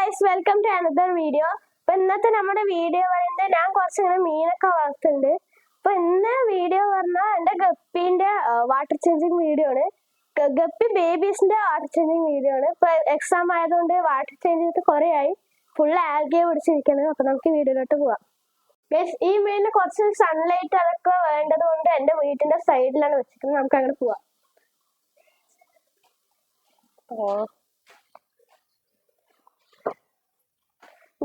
Guys, welcome to another video. അപ്പൊ ഇന്നത്തെ നമ്മുടെ വീഡിയോ പറയുന്നത് ഞാൻ കുറച്ചിങ്ങനെ മീനൊക്കെ വളർത്തുന്നുണ്ട്. അപ്പൊ ഇന്ന് വീഡിയോ പറഞ്ഞാൽ എന്റെ ഗപ്പിന്റെ വാട്ടർ ചേഞ്ചിങ് വീഡിയോ ആണ്. ഗപ്പി ബേബീസിന്റെ വാട്ടർ ചേഞ്ചിങ് വീഡിയോ ആണ്. ഇപ്പൊ എക്സാം ആയതുകൊണ്ട് വാട്ടർ ചേഞ്ച് ചെയ്തിട്ട് കുറെ ആയി, ഫുൾ ആൽഗെ പിടിച്ചിരിക്കുന്നത്. അപ്പൊ നമുക്ക് വീഡിയോയിലോട്ട് പോവാം. ഗൈസ്, ഈ മീനിന് കുറച്ച് സൺലൈറ്റ് അതൊക്കെ വേണ്ടത് കൊണ്ട് എന്റെ വീട്ടിന്റെ സൈഡിലാണ് വെച്ചിരിക്കുന്നത്. നമുക്ക് അങ്ങനെ പോവാം.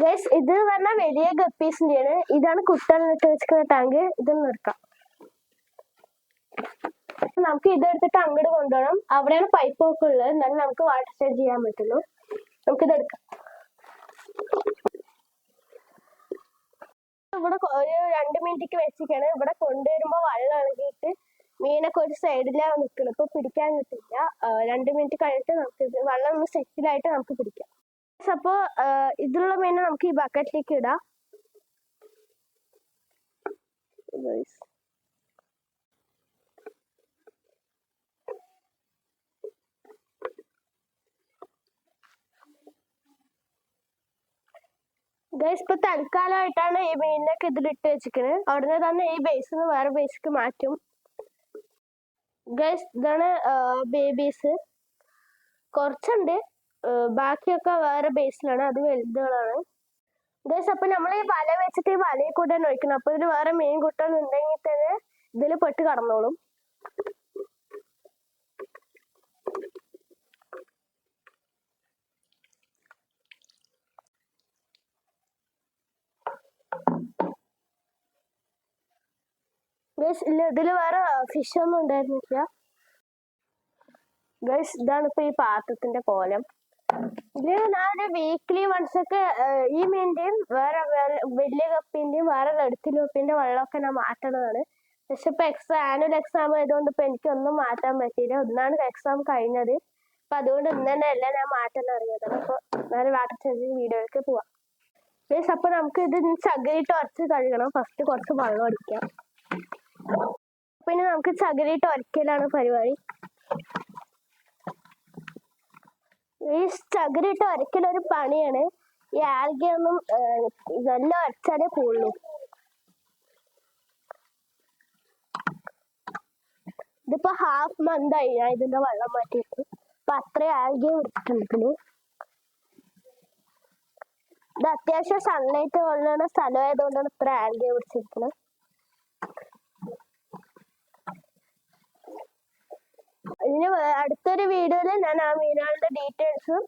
ഗൈസ്, ഇത് പറഞ്ഞാൽ വലിയ ഗപ്പീസിന്റെയാണ്. ഇതാണ് കുട്ടനിട്ട് വെച്ചിരിക്കുന്ന ടാങ്ക്. ഇതൊന്നും എടുക്കാം. നമുക്ക് ഇതെടുത്തിട്ട് അങ്ങോട്ട് കൊണ്ടുപോകണം. അവിടെയാണ് പൈപ്പ് ഒക്കെ ഉള്ളത്. എന്നാലും നമുക്ക് വാട്ടർ ചേഞ്ച് ചെയ്യാൻ പറ്റുള്ളൂ. നമുക്കിത് എടുക്കാം. ഇവിടെ ഒരു 2 മിനിറ്റ് വെച്ചിട്ടാണ്. ഇവിടെ കൊണ്ടുവരുമ്പോ വെള്ളം ഇളകിയിട്ട് മീനൊക്കെ ഒരു സൈഡിലാണ് നിൽക്കുന്നത്. ഇപ്പൊ പിടിക്കാൻ കിട്ടില്ല. 2 മിനിറ്റ് കഴിഞ്ഞിട്ട് നമുക്ക് വെള്ളം ഒന്ന് സെറ്റിലായിട്ട് നമുക്ക് പിടിക്കാം. അപ്പൊ ഇതിലുള്ള മീനെ നമുക്ക് ഈ ബക്കറ്റിലേക്ക് ഇടാം. ഗൈസ്, ഇപ്പൊ തൽക്കാലമായിട്ടാണ് ഈ മീനിനൊക്കെ ഇതിലിട്ട് വെച്ചിരിക്കുന്നത്. അവിടുന്ന് തന്നെ ഈ ബേസിന്ന് വേറെ ബേസിക്ക് മാറ്റും. ഗൈസ്, ഇതാണ് ബേബീസ്. കുറച്ചുണ്ട്, ബാക്കിയൊക്കെ വേറെ ബേസിലാണ്. അത് വലുതുകളാണ്. ഗൈസ്, അപ്പൊ നമ്മൾ ഈ വല വെച്ചിട്ട് ഈ വലയിൽ കൂടെ ഒഴിക്കണം. അപ്പൊ ഇതിൽ വേറെ മീൻ കുട്ടൻ ഉണ്ടെങ്കിൽ തന്നെ ഇതിൽ പെട്ട് കടന്നോളും. ഗൈസ്, ഇല്ല, ഇതില് വേറെ ഫിഷ് ഒന്നും ഉണ്ടായിരുന്നില്ല. ഗൈസ്, ഇതാണ് ഇപ്പൊ ഈ പാത്രത്തിന്റെ കോലം. ഇത് ഞാൻ വീക്ക്ലി വൺസ് ഒക്കെ ഈ മീനിന്റെയും വേറെ വലിയ കപ്പിന്റെയും വേറെ റെഡ് തിലോപ്പിന്റെ വെള്ളമൊക്കെ ഞാൻ മാറ്റണതാണ്. പക്ഷെ ഇപ്പൊ ആനുവൽ എക്സാം ആയതുകൊണ്ട് ഇപ്പൊ എനിക്കൊന്നും മാറ്റാൻ പറ്റിയില്ല. ഒന്നാണ് എക്സാം കഴിഞ്ഞത്. അപ്പൊ അതുകൊണ്ട് ഇന്ന് തന്നെ എല്ലാം ഞാൻ മാറ്റാൻ അറിയാതാണ്. അപ്പൊ ഞാൻ വാട്ടർ ചേഞ്ചിങ് വീഡിയോയിലേക്ക് പോവാം. ഗൈസ്, അപ്പൊ നമുക്ക് ഇത് ചകിരിയിട്ട് ഉരച്ച് കഴുകണം. ഫസ്റ്റ് കുറച്ച് വെള്ളം അടിക്കാം. പിന്നെ നമുക്ക് ചകിരിയിട്ട് ഉരക്കലാണ് പരിപാടി. ഈ ചകിരിയിട്ട് ഉരക്കലൊരു പണിയാണ്. ഈ ആൽഗയൊന്നും നല്ല ഉരച്ചാലേ പോവുള്ളൂ. ഇതിപ്പോ ഹാഫ് മന്ത് ആയി ഞാൻ ഇതിന്റെ വെള്ളം മാറ്റിയിട്ട്. അപ്പൊ അത്രയും ആൽഗ എടുത്തിട്ടുണ്ട്. ഇത് അത്യാവശ്യം സൺലൈറ്റ് കൊള്ളുന്ന സ്ഥലമായതുകൊണ്ടാണ് ഇത്ര ആൽഗ പിടിച്ചിരിക്കുന്നത്. ഇനി അടുത്തൊരു വീഡിയോയില് ഞാൻ ആ മീനുകളുടെ ഡീറ്റെയിൽസും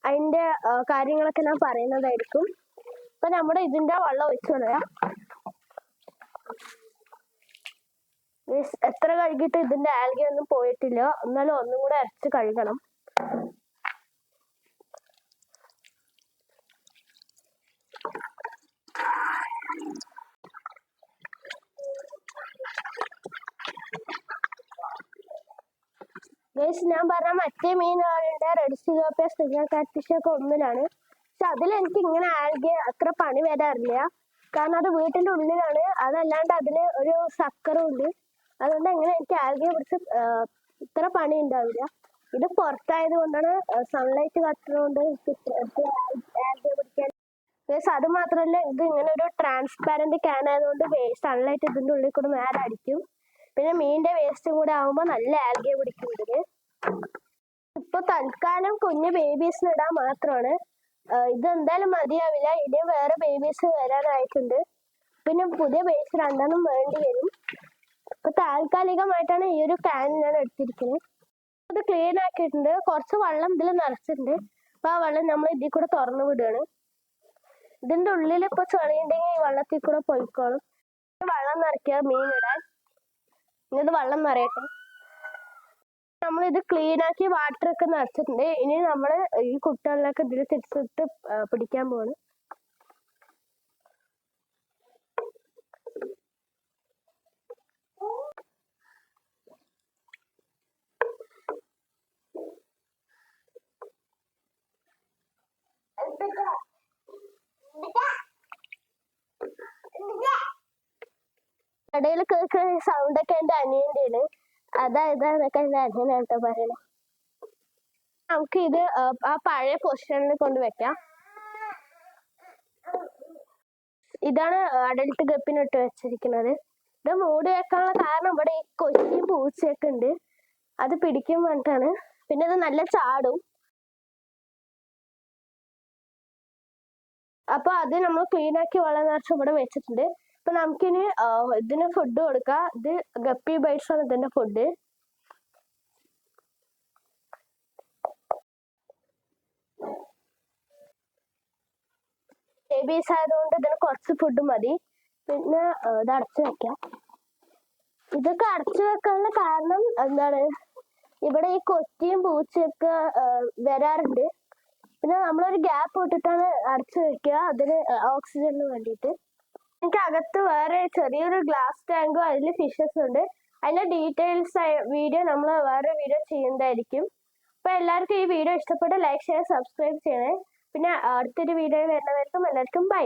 അതിന്റെ കാര്യങ്ങളൊക്കെ ഞാൻ പറയുന്നതായിരിക്കും. അപ്പൊ നമ്മുടെ ഇതിന്റെ വെള്ളം ഒഴിച്ചു കളയാം. എത്ര കഴുകിയിട്ട് ഇതിന്റെ ആൽഗ ഒന്നും പോയിട്ടില്ല. എന്നാലും ഒന്നും കൂടെ അരച്ച് കഴുകണം. ഗൈസ്, ഞാൻ പറഞ്ഞ മറ്റേ മീനുകളുടെ റെഡ് സിലോപ്പിയ, സ്ട്രിംഗർ കാറ്റ്ഫിഷ് ഒക്കെ ഒന്നിലാണ്. പക്ഷെ അതിലെനിക്ക് ഇങ്ങനെ ആൽഗ അത്ര പണി വരാറില്ല. കാരണം അത് വീട്ടിന്റെ ഉള്ളിലാണ്. അതല്ലാണ്ട് അതില് ഒരു സക്കറും ഉണ്ട്. അതുകൊണ്ട് എങ്ങനെ എനിക്ക് ആൽഗ പിടിച്ച് ഇത്ര പണി ഉണ്ടാവില്ല. ഇത് പുറത്തായത് കൊണ്ടാണ്, സൺലൈറ്റ് കത്തുന്നതുകൊണ്ട് ആൽഗ പിടിക്കാൻ. ഗൈസ്, അത് മാത്രമല്ല, ഇത് ഇങ്ങനെ ഒരു ട്രാൻസ്പാരന്റ് ക്യാൻ ആയതുകൊണ്ട് സൺലൈറ്റ് ഇതിന്റെ ഉള്ളിൽ കൂടെ നേരെ അടിക്കും. പിന്നെ മീനിന്റെ വേസ്റ്റും കൂടെ ആവുമ്പോ നല്ല ആൽഗ പിടിക്കും ഇതിന്. ഇപ്പൊ തൽക്കാലം കുഞ്ഞു ബേബീസിന് ഇടാൻ മാത്രമാണ്. ഇത് എന്തായാലും മതിയാവില്ല. ഇനി വേറെ ബേബീസ് വരാനായിട്ടുണ്ട്. പിന്നെ പുതിയ ബേബീസ് 2 വേണ്ടി വരും. ഇപ്പൊ താൽക്കാലികമായിട്ടാണ് ഈ ഒരു ക്യാൻ ഞാൻ എടുത്തിരിക്കുന്നത്. അത് ക്ലീൻ ആക്കിയിട്ടുണ്ട്. കുറച്ച് വെള്ളം ഇതിൽ നിറച്ചിട്ടുണ്ട്. അപ്പൊ ആ വെള്ളം നമ്മൾ ഇതിൽ കൂടെ തുറന്നു വിടുകയാണ്. ഇതിന്റെ ഉള്ളിൽ ഇപ്പൊ ചെളിയുണ്ടെങ്കിൽ ഈ വെള്ളത്തിൽ കൂടെ പൊയ്ക്കോളും. വെള്ളം നിറയ്ക്കുക മീൻ ഇടാൻ. ഇങ്ങോട്ട് വെള്ളം നിറയട്ടെ. നമ്മളിത് ക്ലീൻ ആക്കി വാട്ടർ ഒക്കെ നിറച്ചിട്ടുണ്ട്. ഇനി നമ്മള് ഈ കുട്ടികളിലൊക്കെ ഇതിൽ തിരിച്ചിട്ട് പിടിക്കാൻ പോവാണ്. ഇടയിൽ കേൾക്കുന്ന സൗണ്ട് ഒക്കെ എന്റെ അനിയന്റെയാണ്. ഇതാന്നൊക്കെ എന്റെ അനിയനാട്ടോ പറയണേ. നമുക്ക് ഇത് ആ പഴയ പൊസിഷനിൽ കൊണ്ട് വെക്കാം. ഇതാണ് അഡൽട്ട് ഗപ്പിന് ഇട്ട് വെച്ചിരിക്കുന്നത്. ഇത് മൂടി വെക്കാനുള്ള കാരണം ഇവിടെ ഈ കൊച്ചിയും പൂച്ചയൊക്കെ ഉണ്ട്, അത് പിടിക്കാൻ വേണ്ടിയിട്ടാണ്. പിന്നെ ഇത് നല്ല ചാടും. അപ്പൊ അത് നമ്മൾ ക്ലീൻ ആക്കി വെള്ളം നിറച്ച് ഇവിടെ വെച്ചിട്ടുണ്ട്. അപ്പൊ നമുക്കിനി ഇതിന് ഫുഡ് കൊടുക്കാം. ഇത് ഗപ്പി ബൈറ്റ്സ് ആണ് ഇതിന്റെ ഫുഡ്. ബേബീസ് ആയതുകൊണ്ട് ഇതിന് കുറച്ച് ഫുഡ് മതി. പിന്നെ ഇത് അടച്ചു വെക്കാം. ഇതൊക്കെ അടച്ചു വെക്കാനുള്ള കാരണം എന്താണ്, ഇവിടെ ഈ കൊച്ചിയും പൂച്ചയൊക്കെ വരാറുണ്ട്. പിന്നെ നമ്മളൊരു ഗ്യാപ്പ് ഇട്ടിട്ടാണ് അടച്ചു വെക്കുക, അതിന് ഓക്സിജന് വേണ്ടിയിട്ട്. എനിക്ക് അകത്ത് വേറെ ചെറിയൊരു ഗ്ലാസ് ടാങ്കും അതിൽ ഫിഷസ് ഉണ്ട്. അതിന്റെ ഡീറ്റെയിൽസ് വീഡിയോ നമ്മൾ വേറെ വീഡിയോ ചെയ്യുന്നതായിരിക്കും. അപ്പൊ എല്ലാവർക്കും ഈ വീഡിയോ ഇഷ്ടപ്പെട്ട് ലൈക്ക് ഷെയർ സബ്സ്ക്രൈബ് ചെയ്യണേ. പിന്നെ അടുത്തൊരു വീഡിയോ വരുന്നവർക്കും എല്ലാവർക്കും ബൈ.